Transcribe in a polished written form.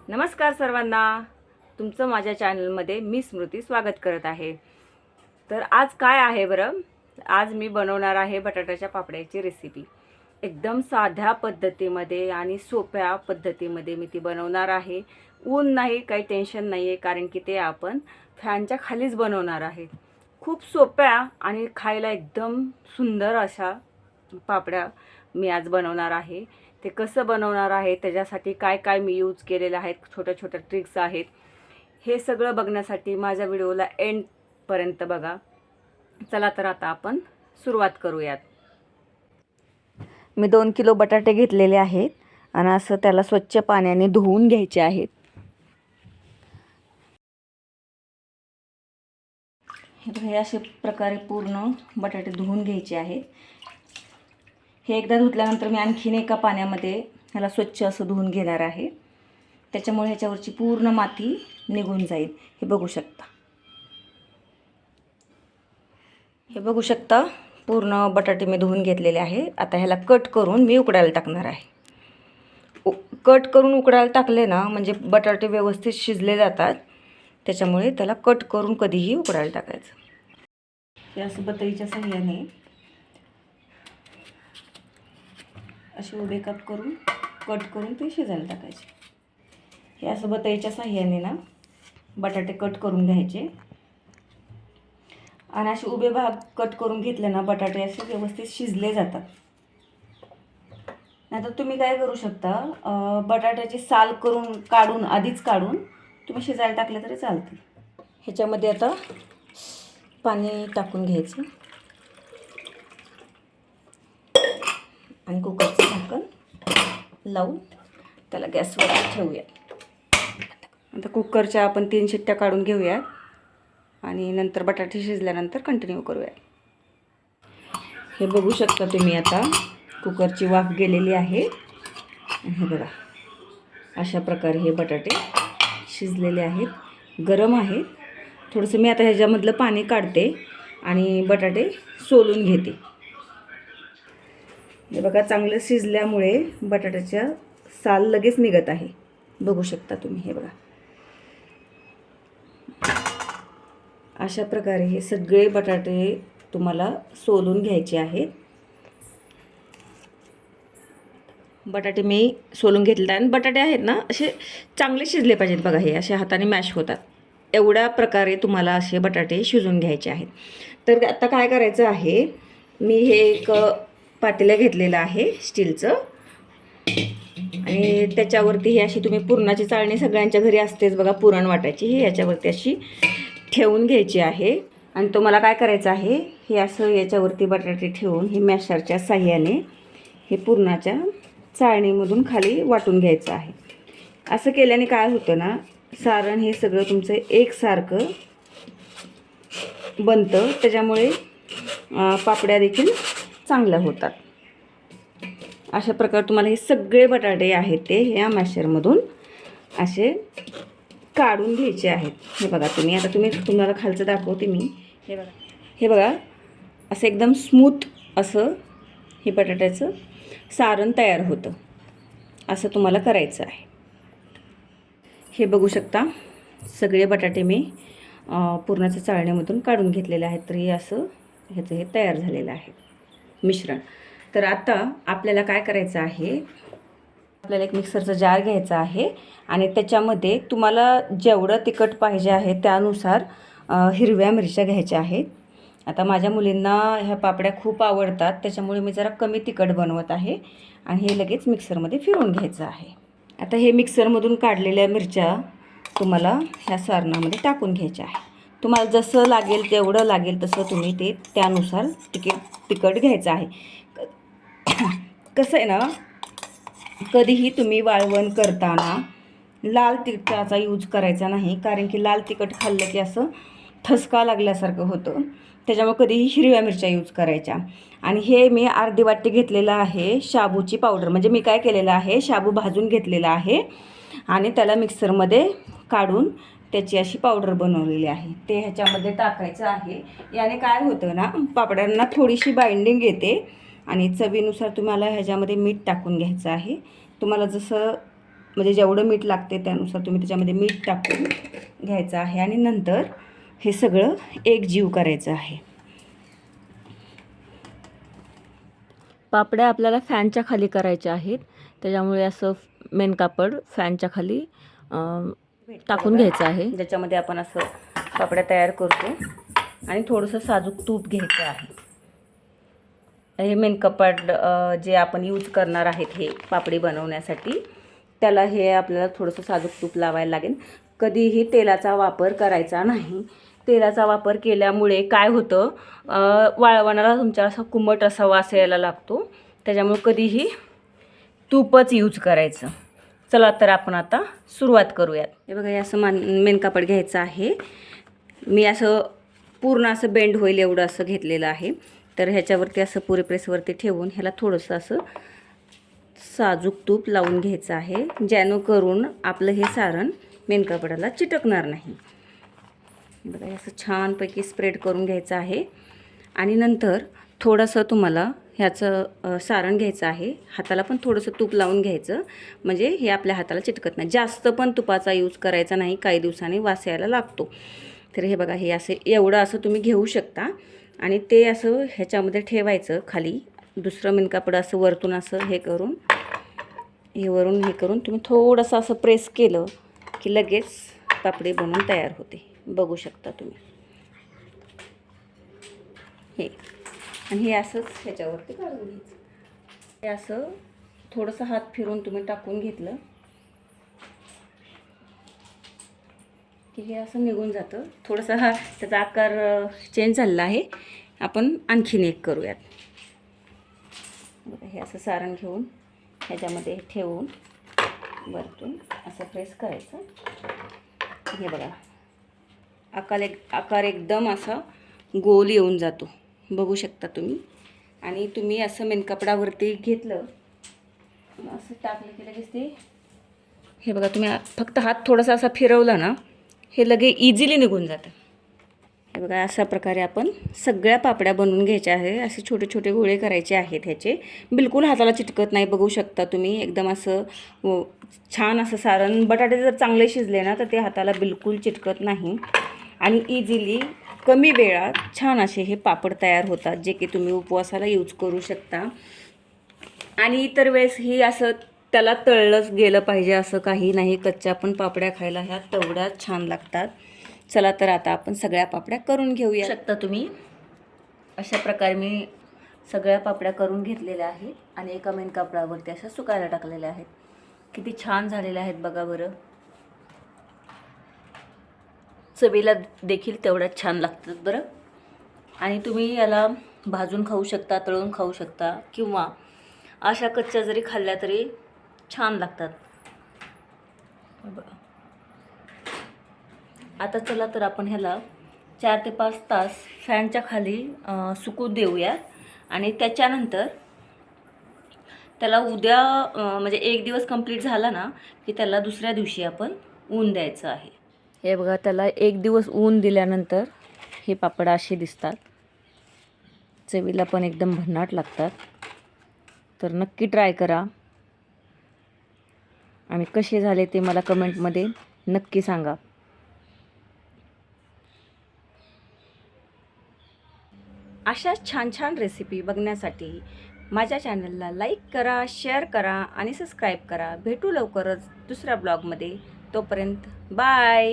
नमस्कार सर्वांना, तुमचं माझ्या चॅनलमध्ये मी स्मृती स्वागत करत आहे. तर आज काय आहे बरं, आज मी बनवणार आहे बटाट्याच्या पापड्याची रेसिपी. एकदम साध्या पद्धतीमध्ये आणि सोप्या पद्धतीमध्ये मी ती बनवणार आहे. ऊन नाही, काही टेन्शन नाही आहे, कारण की ते आपण फॅनच्या खालीच बनवणार आहे. खूप सोप्या आणि खायला एकदम सुंदर अशा पापड्या मी आज बनवणार आहे. ते कसं बनवणार आहे, त्याच्यासाठी काय काय मी यूज केलेलं आहे, छोट्या छोट्या ट्रिक्स आहेत, हे सगळं बघण्यासाठी माझ्या व्हिडिओला एंडपर्यंत बघा. चला तर आता आपण सुरुवात करूयात. मी 2 किलो बटाटे घेतलेले आहेत आणि असं त्याला स्वच्छ पाण्याने धुवून घ्यायचे आहेत. हे अशा प्रकारे पूर्ण बटाटे धुवून घ्यायचे आहेत. हे एकदा धुतल्यानंतर मी आणखीन एका पाण्यामध्ये ह्याला स्वच्छ असं धुवून घेणार आहे. त्याच्यामुळे ह्याच्यावरची पूर्ण माती निघून जाईल. हे बघू शकता पूर्ण बटाटे मी धुवून घेतलेले आहे. आता ह्याला कट करून मी उकडायला टाकणार आहे. कट करून उकडायला टाकले ना, म्हणजे बटाटे व्यवस्थित शिजले जातात. त्याच्यामुळे त्याला कट करून कधीही उकडायला टाकायचं. हे असं बतईच्या साह्याने असे उभे कट करून ते शिजायला टाकायचे. हे असं बतईच्या साह्याने ना बटाटे कट करून घ्यायचे आणि असे उभे भाग कट करून घेतले ना, बटाटे असे व्यवस्थित शिजले जातात. नाहीतर तुम्ही काय करू शकता, बटाट्याची साल आधीच काढून तुम्ही शिजायला टाकले तरी चालते. ह्याच्यामध्ये आता पाणी टाकून घ्यायचं आणि कुकरचं झाकण लावून त्याला गॅसवर ठेवूया. आता कुकरच्या आपण 3 शिट्ट्या काढून घेऊया आणि नंतर बटाटे शिजल्यानंतर कंटिन्यू करूया. हे बघू शकता तुम्ही, आता कुकरची वाफ गेलेली आहे. हे बघा, अशा प्रकारे हे बटाटे शिजलेले आहेत, गरम आहेत. थोडंसं मी आता ह्याच्यामधलं पाणी काढते आणि बटाटे सोलून घेते. हे बघा, चांगलं शिजल्यामुळे बटाट्याच्या साल लगेच निघत आहे. बघू शकता तुम्ही. हे बघा, अशा प्रकारे हे सगळे बटाटे तुम्हाला सोलून घ्यायचे आहेत. बटाटे मी सोलून घेतले आणि बटाटे आहेत ना, असे चांगले शिजले पाहिजेत. बघा, हे अशा हाताने मॅश होतात. एवढ्या प्रकारे तुम्हाला असे बटाटे शिजून घ्यायचे आहेत. तर आता काय करायचं आहे, मी हे एक पातेलं घेतलेलं आहे स्टीलचं आणि त्याच्यावरती ही अशी तुम्ही पुरणाची चाळणी सगळ्यांच्या घरी असतेच बघा, पुरण वाटायची. ही याच्यावरती अशी ठेवून घ्यायची आहे आणि तुम्हाला काय करायचं आहे, हे असं याच्यावरती बटाटे ठेवून हे मॅशरच्या साह्याने हे पुरणाच्या चाळणीमधून खाली वाटून घ्यायचं आहे. असं केल्याने काय होतं ना, सारण हे सगळं तुमचं एकसारखं बनतं. त्याच्यामुळे पापड्या देखील चांगल्या होतात. अशा प्रकारे तुम्हाला हे सगळे बटाटे आहेत ते ह्या मॅशरमधून असे काढून घ्यायचे आहेत. हे बघा तुम्ही, आता तुम्हाला खालचं दाखवते मी. हे बघा असं एकदम स्मूथ असं हे बटाट्याचं सारण तयार होतं. असं तुम्हाला करायचं आहे. हे बघू शकता, सगळे बटाटे मी पुरणाच्या चाळणीमधून काढून घेतलेले आहेत. तर हे असं ह्याचं हे तयार झालेलं आहे मिश्रण. तर आता आपल्याला काय करायचं आहे, आपल्याला एक मिक्सरचा जार घ्यायचा आहे आणि त्याच्यामध्ये तुम्हाला जेवढं तिखट पाहिजे आहे त्यानुसार हिरव्या मिरच्या घ्यायच्या आहेत. आता माझ्या मुलींना ह्या पापड्या खूप आवडतात, त्याच्यामुळे मी जरा कमी तिखट बनवत आहे आणि हे लगेच मिक्सरमध्ये फिरवून घ्यायचं आहे. आता हे मिक्सरमधून काढलेल्या मिरच्या तुम्हाला ह्या सारणामध्ये टाकून घ्यायच्या आहे. तुम्हाला जसं लागेल जेवढं लागेल तसं तुम्ही ते त्यानुसार तिखट घ्यायचं आहे. कसं आहे ना, कधीही तुम्ही वाळवण करताना लाल तिखटाचा यूज करायचा नाही, कारण की लाल तिखट खाल्लं की असं ठसका लागल्यासारखं होतं. त्याच्यामुळे कधीही हिरव्या मिरच्या यूज करायच्या. आणि हे मी अर्धी वाटी घेतलेलं आहे शाबूची पावडर. म्हणजे मी काय केलेलं आहे, शाबू भाजून घेतलेला आहे आणि त्याला मिक्सरमध्ये काढून त्याची अशी पावडर बनवलेली आहे. ते ह्याच्यामध्ये टाकायचं आहे. याने काय होतं ना, पापड्यांना थोडीशी बाइंडिंग येते आणि चवीनुसार तुम्हाला ह्याच्यामध्ये मीठ टाकून घ्यायचं आहे. तुम्हाला जसं म्हणजे जेवढं मीठ लागते त्यानुसार तुम्ही त्याच्यामध्ये मीठ टाकून घ्यायचं आहे आणि नंतर हे सगळं एकजीव करायचं आहे. पापड्या आपल्याला फॅनच्या खाली करायच्या आहेत, त्याच्यामुळे असं मेन कापड फॅनच्या खाली टाकून घ्यायचं आहे, ज्याच्यामध्ये आपण असं पापड्या तयार करतो. आणि थोडंसं साजूक तूप घ्यायचं आहे. हे मेन कापड जे आपण यूज करणार आहेत हे पापडी बनवण्यासाठी, त्याला हे आपल्याला थोडंसं साजूक तूप लावायला लागेल. कधीही तेलाचा वापर करायचा नाही. तेलाचा वापर केल्यामुळे काय होतं, वाळवणाला तुमच्या असा कुमट असा वास यायला लागतो. त्याच्यामुळे कधीही तूपच यूज करायचं. चला तर आपण आता सुरुवात करूयात. हे बघा, हे असं मेन कापड घ्यायचं आहे. मी असं पूर्ण असं बेंड होईल एवढं असं घेतलेलं आहे. तर ह्याच्यावरती असं पुरे प्रेसवरती ठेवून ह्याला थोडंसं असं साजूक तूप लावून घ्यायचं आहे, जेणेकरून आपलं हे सारण मेन कापडाला चिटकणार नाही. बघा, हे असं छानपैकी स्प्रेड करून घ्यायचं आहे. आणि नंतर थोडंसं तुम्हाला ह्याचं सारण घ्यायचं आहे. हाताला पण थोडंसं तूप लावून घ्यायचं, म्हणजे हे आपल्या हाताला चिटकत नाही. जास्त पण तुपाचा यूज करायचा नाही, काही दिवसांनी वास यायला लागतो. तर हे बघा, हे असं एवढं असं तुम्ही घेऊ शकता आणि ते असं ह्याच्यामध्ये ठेवायचं खाली. दुसरं मेन कापड असं वरतून असं हे करून, हे वरून हे करून तुम्ही थोडंसं असं प्रेस केलं की लगेच पापडी बनवून तयार होते. बघू शकता तुम्ही हे. आणि हे असंच ह्याच्यावरती काढून घ्यायचं. हे असं थोडंसं हात फिरून तुम्ही टाकून घेतलं की हे असं निघून जातं. थोडंसं हा त्याचा आकार चेंज झालेला आहे. आपण आणखीन एक करूयात. हे असं सारण घेऊन ह्याच्यामध्ये ठेवून वरतून असं प्रेस करायचं. हे बघा, आकार एकदम असा गोल येऊन जातो. बघू शकता तुम्ही. आणि तुम्ही असं मेन कपडावरती घेतलं, असं टाकलं की लगेच ते, हे बघा, तुम्ही फक्त हात थोडासा असा फिरवला ना, हे लगे इझिली निघून जातं. हे बघा, अशा प्रकारे आपण सगळ्या पापड्या बनवून घ्यायच्या आहे. असे छोटे छोटे गोळे करायचे आहेत ह्याचे. बिलकुल हाताला चिटकत नाही. बघू शकता तुम्ही. एकदम असं छान असं सारण. बटाटे जर चांगले शिजले ना तर ते हाताला बिलकुल चिटकत नाही आणि इझिली कमी वेळात छान असे हे पापड तयार होतात, जे की तुम्ही उपवासाला यूज करू शकता. आणि इतर वेळेसही असं त्याला तळलंच गेलं पाहिजे असं काही नाही. कच्च्या पण पापड्या खायला ह्या तेवढ्याच छान लागतात. चला तर आता आपण सगळ्या पापड्या करून घेऊया. शकता तुम्ही. अशा प्रकारे मी सगळ्या पापड्या करून घेतलेल्या आहेत आणि एका मेन कापडावरती अशा सुकायला टाकलेल्या आहेत. किती छान झालेल्या आहेत बघा बरं. चवीला देखील तेवढ्याच छान लागतात बरं. आणि तुम्ही याला भाजून खाऊ शकता, तळून खाऊ शकता, किंवा अशा कच्च्या जरी खाल्ल्या तरी छान लागतात बघा. आता चला तर आपण ह्याला 4 ते 5 तास फॅनच्या खाली सुकू देऊया. आणि त्याच्यानंतर त्याला उद्या म्हणजे एक दिवस कंप्लीट झाला ना की त्याला दुसऱ्या दिवशी आपण ऊन द्यायचं आहे. हे बघा, त्याला एक दिवस ऊन दिल्यानंतर हे पापड असे दिसतात. चवीला पण एकदम भन्नाट लागतात. तर नक्की ट्राय करा आणि कसे झाले ते मला कमेंटमध्ये नक्की सांगा. अशा छान छान रेसिपी बघण्यासाठी माझ्या चॅनलला लाईक करा, शेअर करा आणि सबस्क्राईब करा. भेटू लवकरच दुसऱ्या ब्लॉगमध्ये. तोपर्यंत बाय.